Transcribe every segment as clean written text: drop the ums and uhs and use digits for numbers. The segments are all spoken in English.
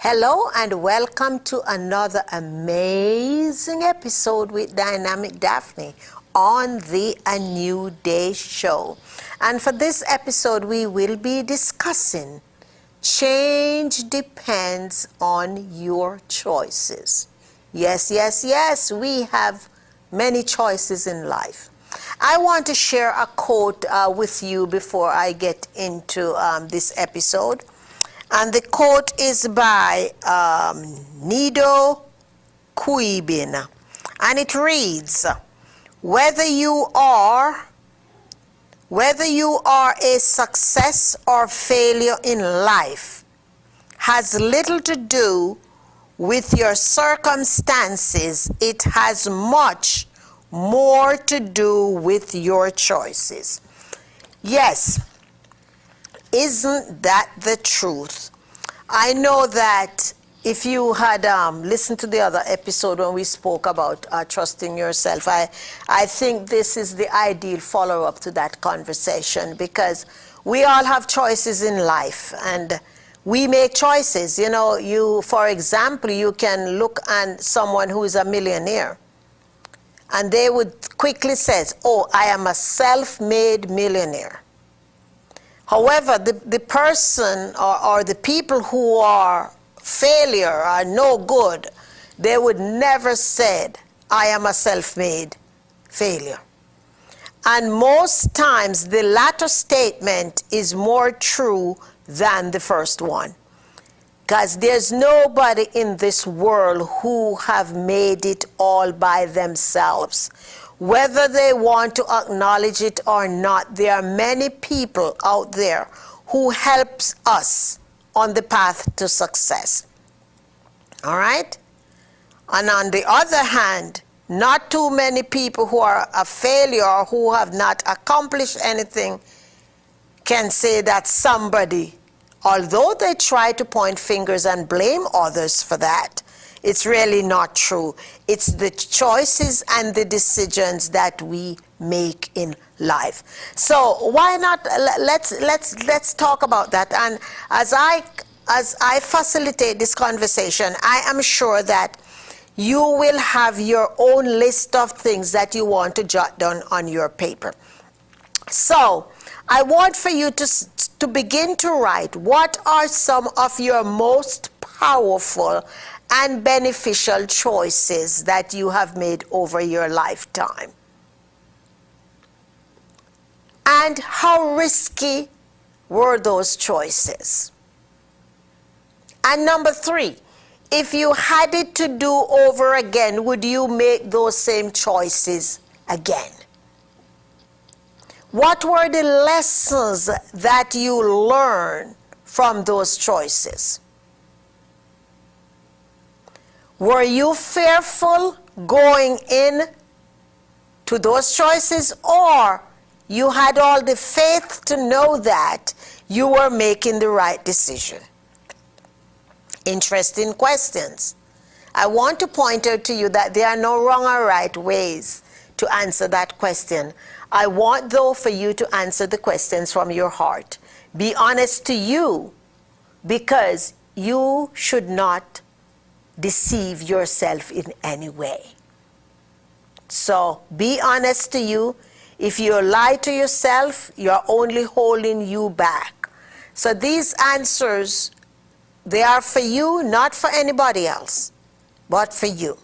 Hello and welcome to another amazing episode with Dynamic Daphne on the A New Day show. And for this episode, we will be discussing change depends on your choices. Yes, we have many choices in life. I want to share a quote with you before I get into this episode. And the quote is by Nido Quibin. And it reads, whether you are a success or failure in life has little to do with your circumstances. It has much more to do with your choices. Yes. Isn't that the truth? I know that if you had listened to the other episode when we spoke about trusting yourself, I think this is the ideal follow-up to that conversation, because we all have choices in life and we make choices. You know, for example, you can look at someone who is a millionaire and they would quickly say, oh, I am a self-made millionaire. However, the person or the people who are failure, are no good, they would never said, I am a self-made failure. And most times the latter statement is more true than the first one. Because there's nobody in this world who have made it all by themselves. Whether they want to acknowledge it or not, there are many people out there who helps us on the path to success. All right? And on the other hand, not too many people who are a failure or who have not accomplished anything can say that somebody, although they try to point fingers and blame others for that, it's really not true. It's the choices and the decisions that we make in life. So why not let's talk about that. And as I facilitate this conversation, I am sure that you will have your own list of things that you want to jot down on your paper. So I want for you to begin to write, what are some of your most powerful and beneficial choices that you have made over your lifetime? And how risky were those choices? And number 3, if you had it to do over again, would you make those same choices again? What were the lessons that you learned from those choices? Were you fearful going in to those choices, or you had all the faith to know that you were making the right decision? Interesting questions. I want to point out to you that there are no wrong or right ways to answer that question. I want, though, for you to answer the questions from your heart. Be honest to you, because you should not deceive yourself in any way. So be honest to you. If you lie to yourself, you're only holding you back. So these answers, they are for you, not for anybody else, but for you.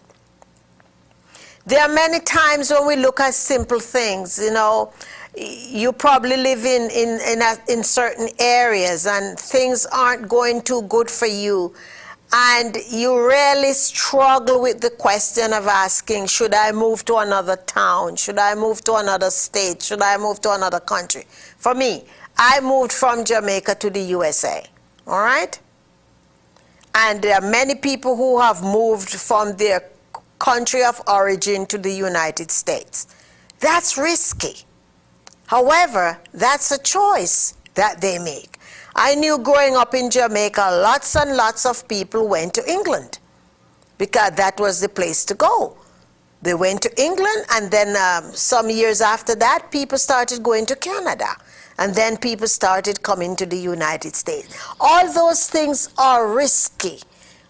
There are many times when we look at simple things, you know, you probably live in certain areas and things aren't going too good for you. and you really struggle with the question of asking, should I move to another town? Should I move to another state? Should I move to another country? For me, I moved from Jamaica to the USA, all right? And there are many people who have moved from their country of origin to the United States. That's risky. However, that's a choice that they make. I knew growing up in Jamaica, lots and lots of people went to England because that was the place to go. They went to England, and then some years after that, people started going to Canada. And then people started coming to the United States. All those things are risky.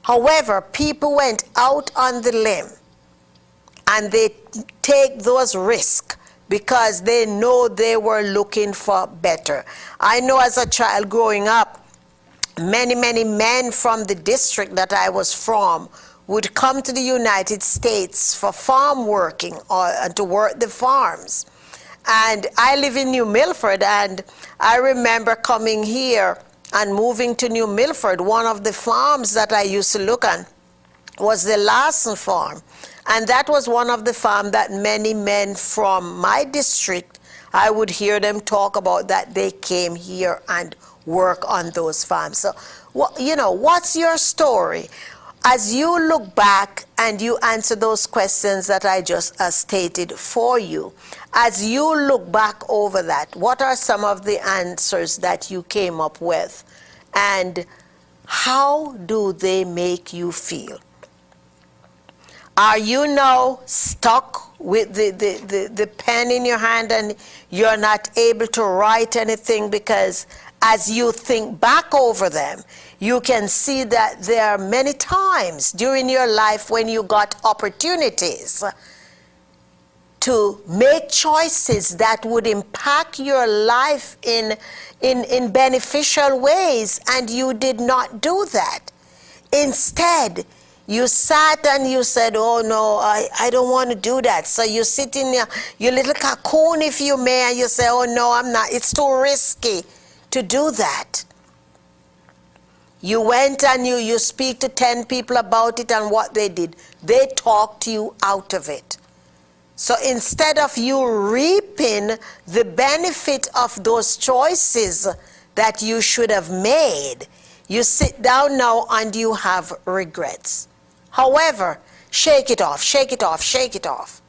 However, people went out on the limb, and they take those risks because they know they were looking for better. I know as a child growing up, many men from the district that I was from would come to the United States for farm working or to work the farms. And I live in New Milford, and I remember coming here and moving to New Milford. One of the farms that I used to look at was the Larson farm. And that was one of the farms that many men from my district, I would hear them talk about that they came here and work on those farms. So, you know, what's your story? As you look back and you answer those questions that I just stated for you, as you look back over that, what are some of the answers that you came up with? And how do they make you feel? Are you now stuck with the pen in your hand and you're not able to write anything because as you think back over them, you can see that there are many times during your life when you got opportunities to make choices that would impact your life in beneficial ways, and you did not do that. Instead, you sat and you said, oh no, I don't want to do that. So you sit in your little cocoon, if you may, and you say, oh no, I'm not, it's too risky to do that. You went and you speak to 10 people about it, and what they did, they talked you out of it. So instead of you reaping the benefit of those choices that you should have made, you sit down now and you have regrets. However, shake it off, shake it off, shake it off.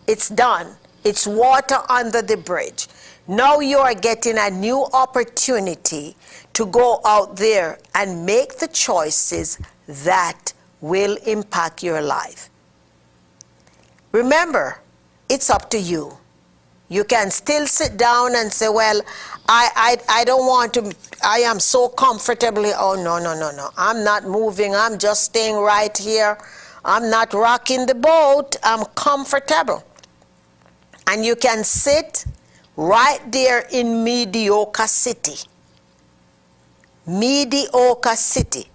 It's done. It's water under the bridge. Now you are getting a new opportunity to go out there and make the choices that will impact your life. Remember, it's up to you. You can still sit down and say, well, I don't want to, I am so comfortable here. Oh, no. I'm not moving. I'm just staying right here. I'm not rocking the boat. I'm comfortable. And you can sit right there in mediocre city. Mediocre city.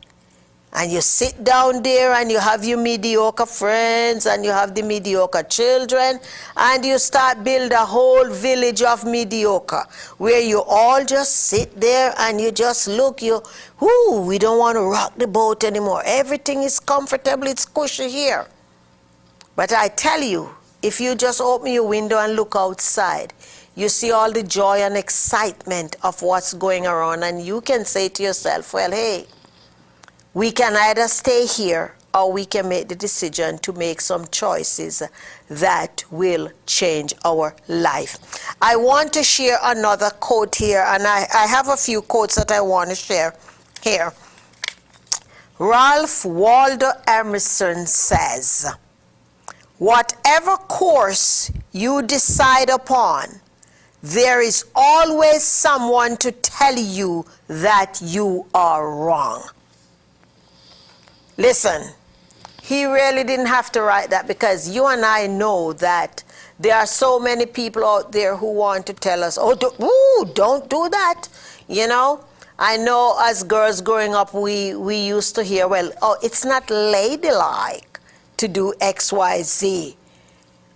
And you sit down there and you have your mediocre friends and you have the mediocre children, and you start build a whole village of mediocre where you all just sit there and you just look, we don't want to rock the boat anymore. Everything is comfortable, it's cushy here. But I tell you, if you just open your window and look outside, you see all the joy and excitement of what's going around, and you can say to yourself, well, hey, we can either stay here or we can make the decision to make some choices that will change our life. I want to share another quote here, and I have a few quotes that I want to share here. Ralph Waldo Emerson says, whatever course you decide upon, there is always someone to tell you that you are wrong. Listen, he really didn't have to write that, because you and I know that there are so many people out there who want to tell us, don't do that. You know, I know as girls growing up, we used to hear, well, it's not ladylike to do X, Y, Z.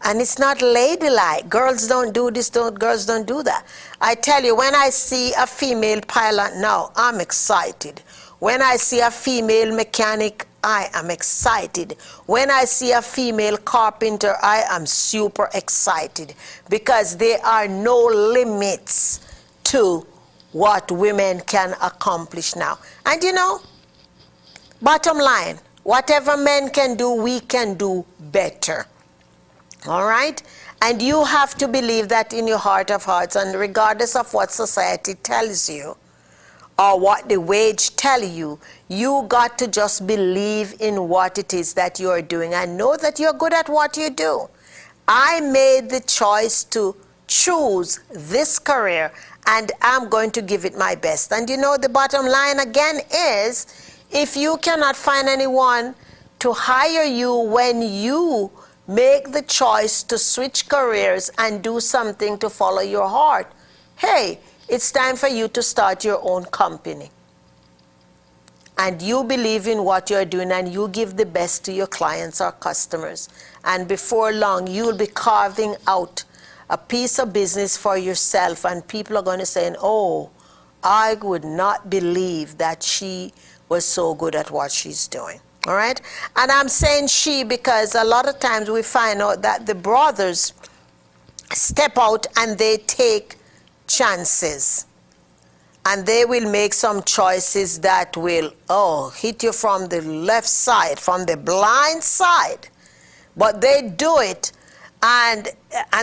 And it's not ladylike. Girls don't do this, girls don't do that. I tell you, when I see a female pilot now, I'm excited. When I see a female mechanic, I am excited. When I see a female carpenter, I am super excited, because there are no limits to what women can accomplish now. And you know, bottom line, whatever men can do, we can do better. All right? And you have to believe that in your heart of hearts, and regardless of what society tells you or what the wage tell you, you got to just believe in what it is that you're doing and know that you're good at what you do. I made the choice to choose this career, and I'm going to give it my best. And you know, the bottom line again is, if you cannot find anyone to hire you when you make the choice to switch careers and do something to follow your heart, hey, it's time for you to start your own company. And you believe in what you're doing, and you give the best to your clients or customers. And before long, you'll be carving out a piece of business for yourself, and people are going to say, oh, I would not believe that she was so good at what she's doing. All right? And I'm saying she because a lot of times we find out that the brothers step out and they take chances. And they will make some choices that will, hit you from the left side, from the blind side. But they do it, and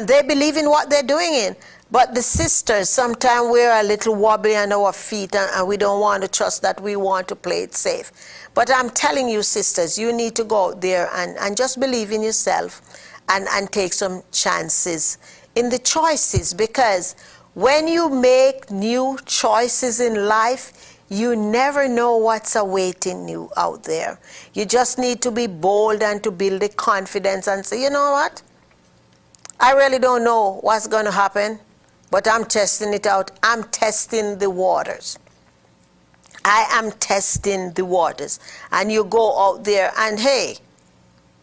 they believe in what they're doing in. But the sisters, sometimes we're a little wobbly on our feet, and we don't want to trust that. We want to play it safe. But I'm telling you, sisters, you need to go out there and just believe in yourself and take some chances in the choices, because when you make new choices in life, you never know what's awaiting you out there. You just need to be bold and to build the confidence and say, you know what? I really don't know what's going to happen, but I'm testing it out. I'm testing the waters. I am testing the waters. And you go out there and, hey,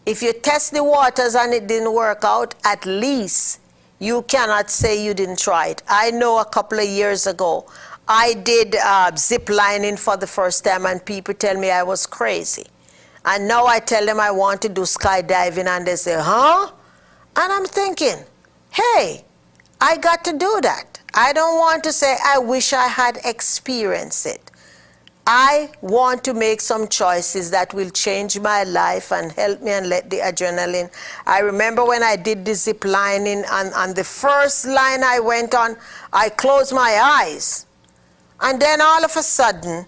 if you test the waters and it didn't work out, at least you cannot say you didn't try it. I know a couple of years ago, I did zip lining for the first time, and people tell me I was crazy. And now I tell them I want to do skydiving, and they say, huh? And I'm thinking, hey, I got to do that. I don't want to say I wish I had experienced it. I want to make some choices that will change my life and help me and let the adrenaline. I remember when I did the zip lining, on the first line I went on, I closed my eyes. And then all of a sudden,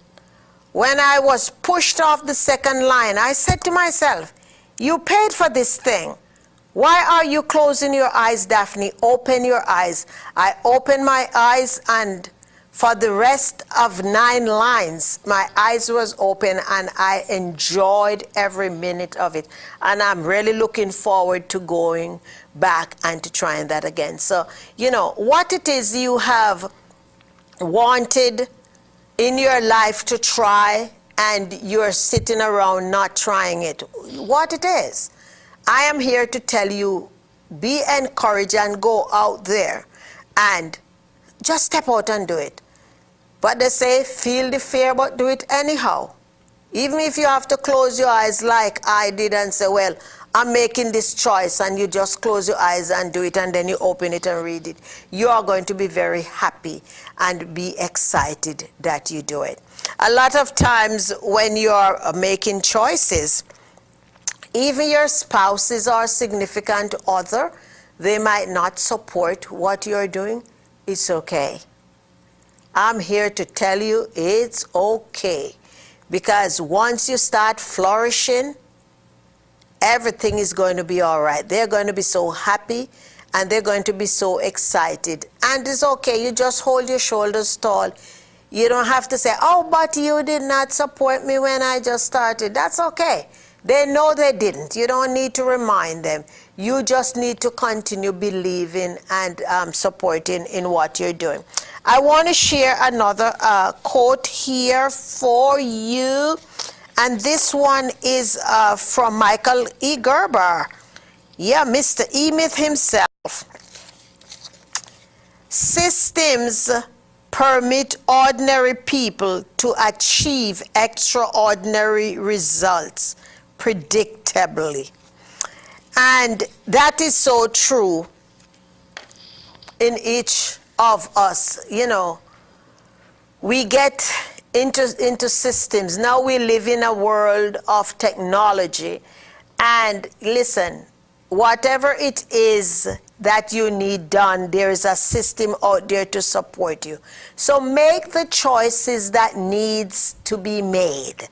when I was pushed off the second line, I said to myself, you paid for this thing. Why are you closing your eyes, Daphne? Open your eyes. I opened my eyes, and for the rest of 9 lines, my eyes was open, and I enjoyed every minute of it. And I'm really looking forward to going back and to trying that again. So, you know, what it is you have wanted in your life to try, and you're sitting around not trying it, what it is. I am here to tell you, be encouraged and go out there and just step out and do it. But they say, feel the fear, but do it anyhow. Even if you have to close your eyes like I did and say, well, I'm making this choice, and you just close your eyes and do it, and then you open it and read it. You are going to be very happy and be excited that you do it. A lot of times when you're making choices, even your spouses or significant other, they might not support what you're doing. It's okay. I'm here to tell you it's okay. Because once you start flourishing, everything is going to be all right. They're going to be so happy, and they're going to be so excited. And it's okay. You just hold your shoulders tall. You don't have to say, oh, but you did not support me when I just started. That's okay. They know they didn't. You don't need to remind them. You just need to continue believing and supporting in what you're doing. I want to share another quote here for you. And this one is from Michael E. Gerber. Yeah, Mr. E-Myth himself. Systems permit ordinary people to achieve extraordinary results predictably. And that is so true in each of us. You know, we get into systems. Now we live in a world of technology. And listen, whatever it is that you need done, there is a system out there to support you. So make the choices that needs to be made.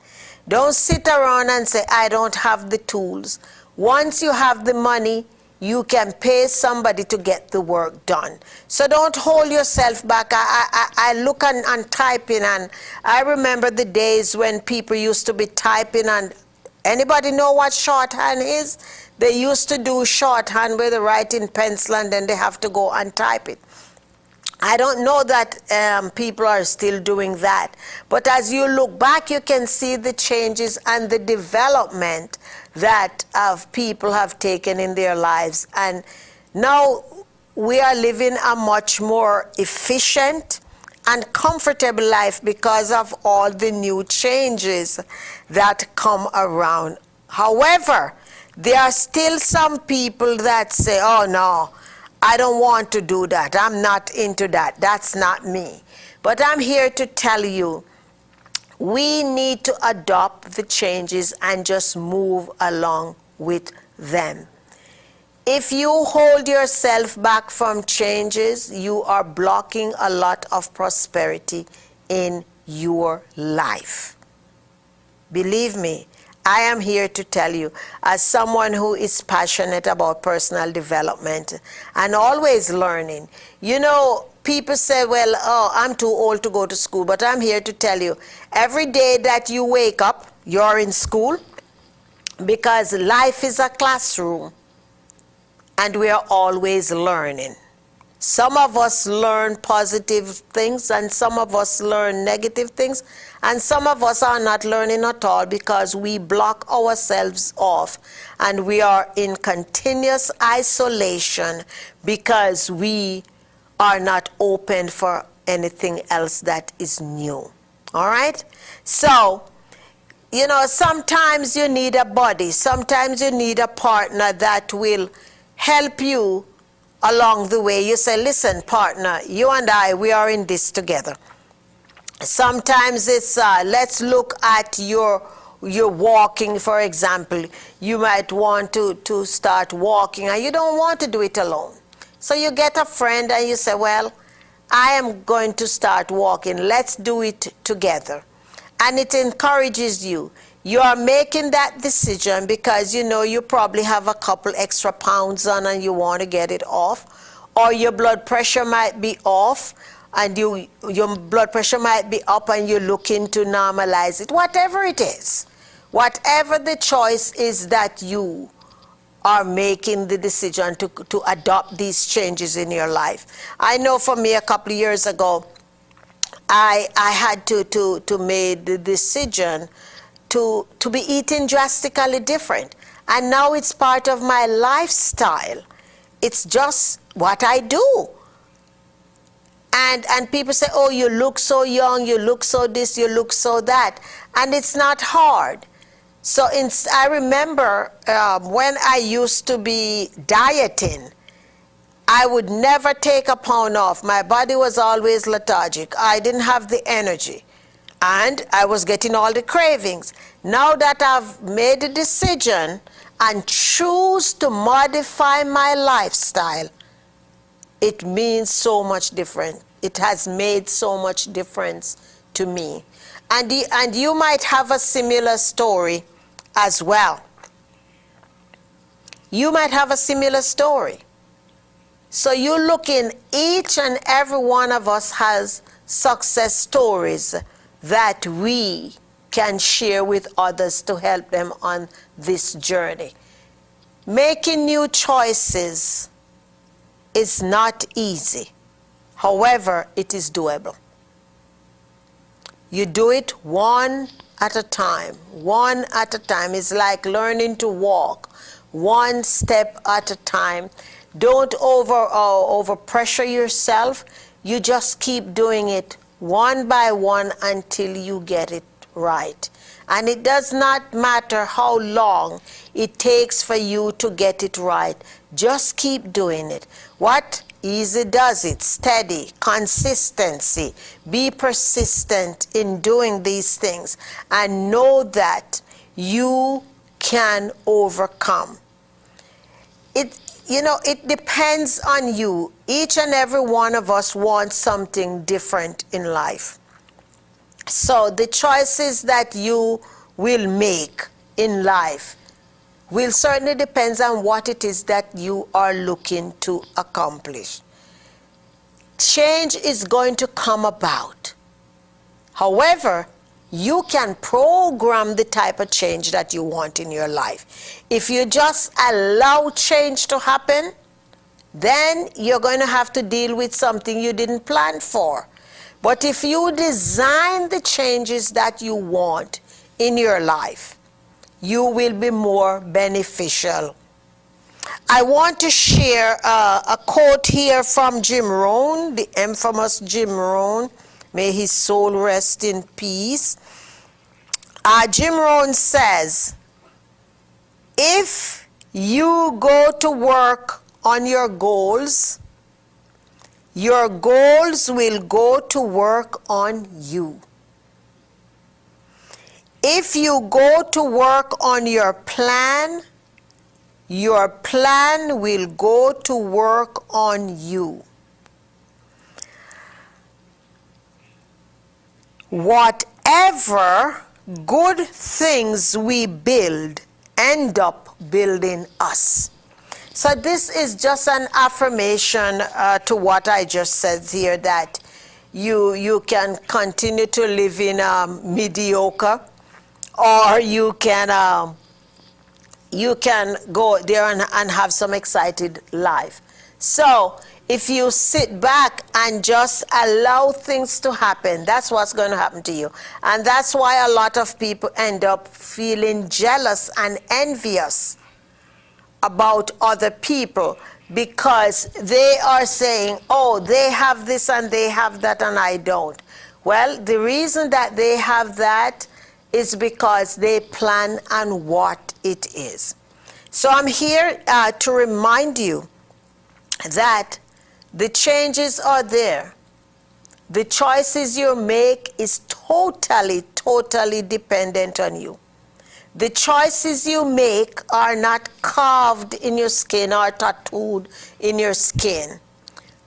Don't sit around and say, I don't have the tools. Once you have the money, you can pay somebody to get the work done. So don't hold yourself back. I look and typing, and I remember the days when people used to be typing, and anybody know what shorthand is? They used to do shorthand where they write in pencil and then they have to go and type it. I don't know that people are still doing that. But as you look back, you can see the changes and the development that people have taken in their lives. And now we are living a much more efficient and comfortable life because of all the new changes that come around. However, there are still some people that say, oh no, I don't want to do that. I'm not into that. That's not me. But I'm here to tell you, we need to adopt the changes and just move along with them. If you hold yourself back from changes, you are blocking a lot of prosperity in your life. Believe me, I am here to tell you, as someone who is passionate about personal development and always learning. You know, people say, well, oh, I'm too old to go to school, but I'm here to tell you, every day that you wake up, you're in school, because life is a classroom, and we are always learning. Some of us learn positive things, and some of us learn negative things, and some of us are not learning at all because we block ourselves off, and we are in continuous isolation because we are not open for anything else that is new. All right? So, you know, sometimes you need a buddy, sometimes you need a partner that will help you along the way. You say, listen, partner, you and I, we are in this together. Sometimes it's, let's look at your walking, for example. You might want to start walking, and you don't want to do it alone. So you get a friend and you say, well, I am going to start walking. Let's do it together. And it encourages you. You are making that decision because you know you probably have a couple extra pounds on and you want to get it off. Or your blood pressure might be off and your blood pressure might be up and you're looking to normalize it. Whatever it is, whatever the choice is that you are making the decision to adopt these changes in your life. I know for me a couple of years ago, I had to make the decision to be eating drastically different. And now it's part of my lifestyle. It's just what I do. And people say, oh, you look so young, you look so this, you look so that. And it's not hard. So I remember when I used to be dieting, I would never take a pound off. My body was always lethargic. I didn't have the energy. And I was getting all the cravings. Now that I've made a decision and choose to modify my lifestyle, it means so much different. It has made so much difference to me. And you might have a similar story as well. You might have a similar story. So you look in, each and every one of us has success stories that we can share with others to help them on this journey. Making new choices is not easy. However, it is doable. You do it one at a time. One at a time. It's like learning to walk. One step at a time. Don't over pressure yourself. you just keep doing it one by one until you get it right. And it does not matter how long it takes for you to get it right. Just keep doing it. What? Easy does it. Steady, consistency. Be persistent in doing these things and know that you can overcome. It depends on you. Each and every one of us wants something different in life. So the choices that you will make in life will certainly depend on what it is that you are looking to accomplish. Change is going to come about. However, you can program the type of change that you want in your life. If you just allow change to happen, then you're going to have to deal with something you didn't plan for. But if you design the changes that you want in your life, you will be more beneficial. I want to share a quote here from Jim Rohn, the infamous Jim Rohn. May his soul rest in peace. Jim Rohn says, if you go to work on your goals will go to work on you. If you go to work on your plan will go to work on you. Whatever good things we build end up building us. So this is just an affirmation to what I just said here, that you can continue to live in mediocre, or you can go there and have some excited life. So if you sit back and just allow things to happen, that's what's going to happen to you. And that's why a lot of people end up feeling jealous and envious about other people, because they are saying, oh, they have this and they have that and I don't. Well, the reason that they have that is because they plan on what it is. So I'm here to remind you that the changes are there. The choices you make is totally dependent on you. The choices you make are not carved in your skin or tattooed in your skin.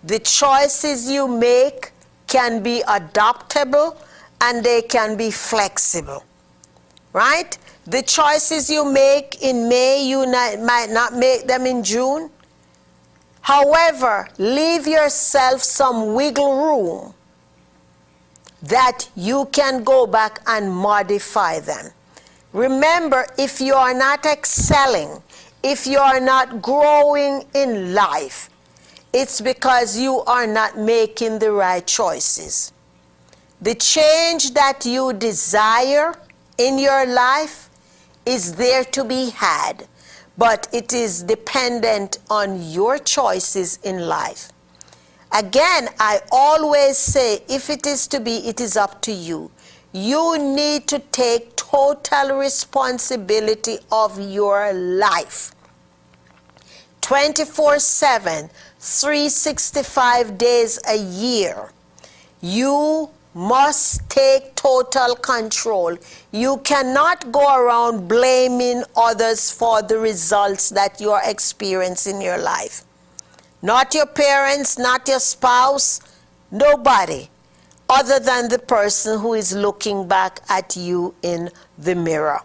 The choices you make can be adaptable and they can be flexible, right? The choices you make in May, you might not make them in June. However, leave yourself some wiggle room that you can go back and modify them. Remember, if you are not excelling, if you are not growing in life, it's because you are not making the right choices. The change that you desire in your life is there to be had, but it is dependent on your choices in life. Again, I always say, if it is to be, it is up to you. You need to take total responsibility of your life. 24/7, 365 days a year. You must take total control. You cannot go around blaming others for the results that you are experiencing in your life. Not your parents, not your spouse, nobody other than the person who is looking back at you in the mirror.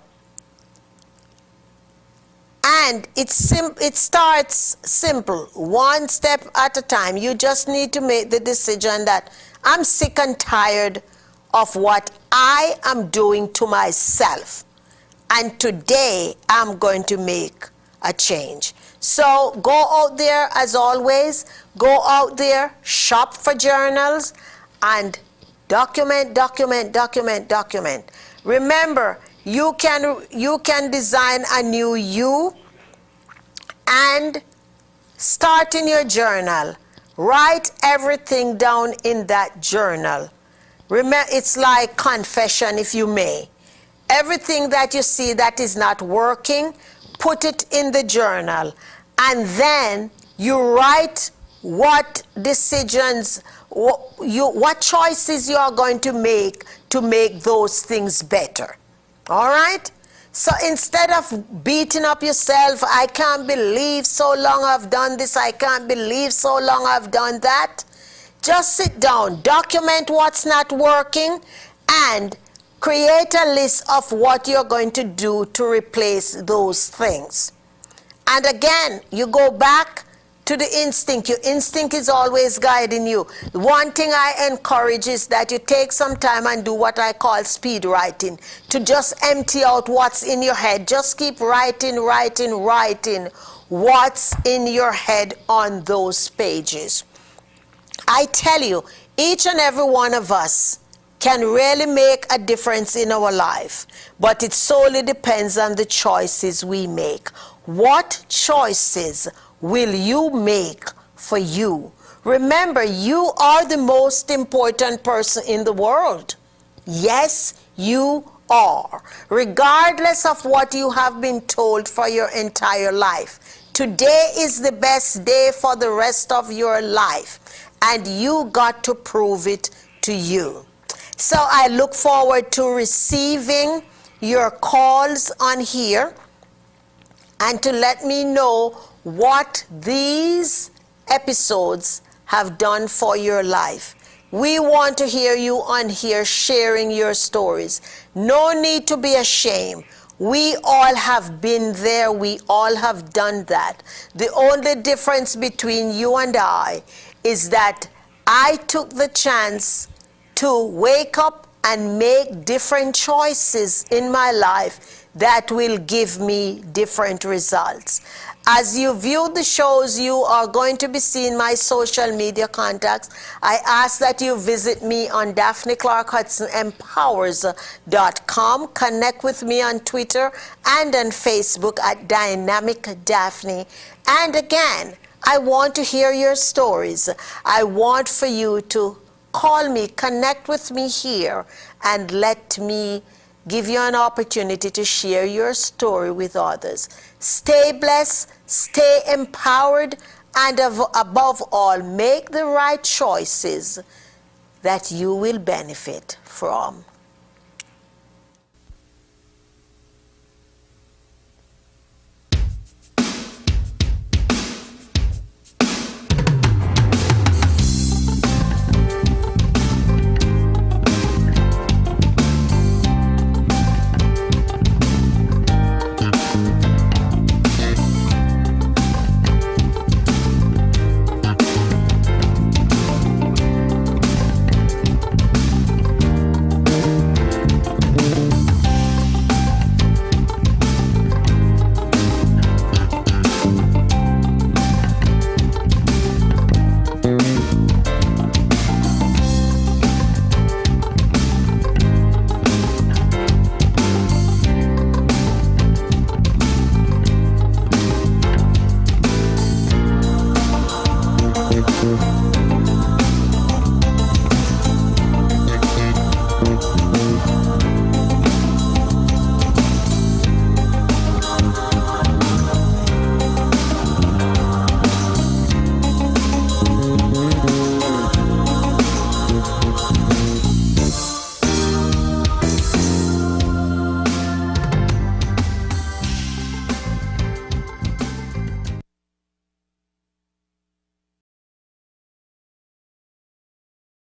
And it starts simple, one step at a time. You just need to make the decision that I'm sick and tired of what I am doing to myself. And today I'm going to make a change. So go out there, as always, go out there, shop for journals, and document. Remember, you can design a new you and start in your journal. Write everything down in that journal. Remember, it's like confession, if you may. Everything that you see that is not working, put it in the journal. And then you write what decisions, what choices you are going to make those things better. All right? So instead of beating up yourself, I can't believe so long I've done this, I can't believe so long I've done that, just sit down, document what's not working, and create a list of what you're going to do to replace those things. And again, you go back to the instinct. Your instinct is always guiding you. One thing I encourage is that you take some time and do what I call speed writing, to just empty out what's in your head. Just keep writing what's in your head on those pages. I tell you, each and every one of us can really make a difference in our life, but it solely depends on the choices we make. What choices will you make for you? Remember, you are the most important person in the world. Yes, you are. Regardless of what you have been told for your entire life, today is the best day for the rest of your life, and you got to prove it to you. So I look forward to receiving your calls on here and to let me know what these episodes have done for your life. We want to hear you on here sharing your stories. No need to be ashamed. We all have been there. We all have done that. The only difference between you and I is that I took the chance to wake up and make different choices in my life that will give me different results. As you view the shows, you are going to be seeing my social media contacts. I ask that you visit me on Daphne Clarke-Hudson Empowers.com. Connect with me on Twitter and on Facebook at Dynamic Daphne. And again, I want to hear your stories. I want for you to call me, connect with me here, and let me give you an opportunity to share your story with others. Stay blessed, stay empowered, and above all, make the right choices that you will benefit from.